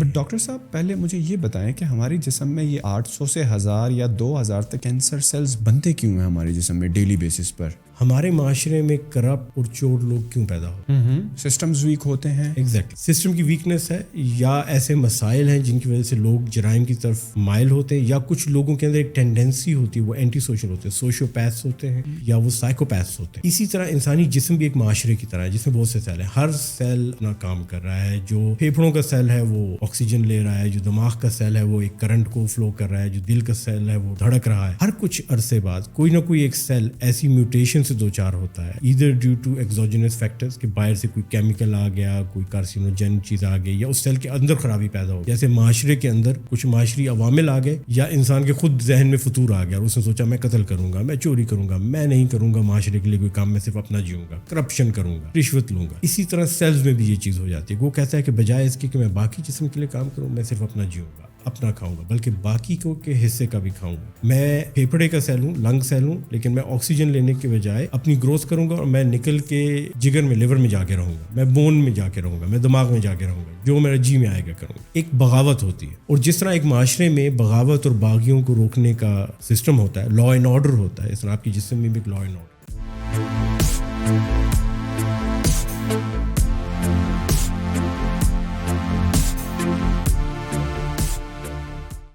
But doctor صاحب پہلے مجھے یہ بتائیں کہ ہمارے جسم میں یہ 800 سے 1000 یا 2000 تک کینسر سیلز بنتے کیوں ہیں ہمارے جسم میں ڈیلی بیسس پر؟ ہمارے معاشرے میں کرپٹ اور چور لوگ کیوں پیدا ہوتے ہیں؟ سسٹمز ویک ہوتے ہیں. ایگزیکٹلی سسٹم کی ویکنس ہے، یا ایسے مسائل ہیں جن کی وجہ سے لوگ جرائم کی طرف مائل ہوتے ہیں، یا کچھ لوگوں کے اندر ایک ٹینڈنسی ہوتی ہے وہ اینٹی سوشل ہوتے ہیں، سوشیو پیتھس ہوتے ہیں یا وہ سائیکوپیتھس ہوتے ہیں. اسی طرح انسانی جسم بھی ایک معاشرے کی طرح ہے جس میں بہت سے سیل ہیں. ہر سیل اپنا کام کر رہا ہے. جو پھیپھڑوں کا سیل ہے وہ آکسیجن لے رہا ہے، جو دماغ کا سیل ہے وہ ایک کرنٹ کو فلو کر رہا ہے، جو دل کا سیل ہے وہ دھڑک رہا ہے. ہر کچھ عرصے بعد کوئی نہ کوئی ایک سیل ایسی میوٹیشن سے دوچار ہوتا ہے، either due to exogenous factors کہ باہر سے کوئی کیمیکل آ گیا، کوئی کارسینوجن چیز آ گئی، یا اس سیل کے اندر خرابی پیدا ہو. جیسے معاشرے کے اندر کچھ معاشری عوامل آ گئے، یا انسان کے خود ذہن میں فطور آ گیا اور اس نے سوچا میں قتل کروں گا، میں چوری کروں گا، میں نہیں کروں گا معاشرے کے لیے کوئی کام، میں صرف اپنا جیوں گا، کرپشن کروں گا، رشوت لوں گا. اسی طرح سیلز میں بھی یہ چیز ہو جاتی ہے. وہ کہتا ہے کہ بجائے اس کے کہ میں باقی جسم کے لیے کام کروں، میں صرف اپنا جیوں گا، اپنا کھاؤں گا، بلکہ باقی کو کے حصے کا بھی کھاؤں گا. میں پھیپھڑے کا سیل ہوں، لنگ سیل ہوں، لیکن میں آکسیجن لینے کے بجائے اپنی گروتھ کروں گا، اور میں نکل کے جگر میں، لیور میں جا کے رہوں گا، میں بون میں جا کے رہوں گا، میں دماغ میں جا کے رہوں گا، جو میرا جی میں آئے گا کروں گا. ایک بغاوت ہوتی ہے. اور جس طرح ایک معاشرے میں بغاوت اور باغیوں کو روکنے کا سسٹم ہوتا ہے، لا اینڈ آرڈر ہوتا ہے، اس طرح آپ کے جسم میں بھی ایک لا اینڈ آرڈر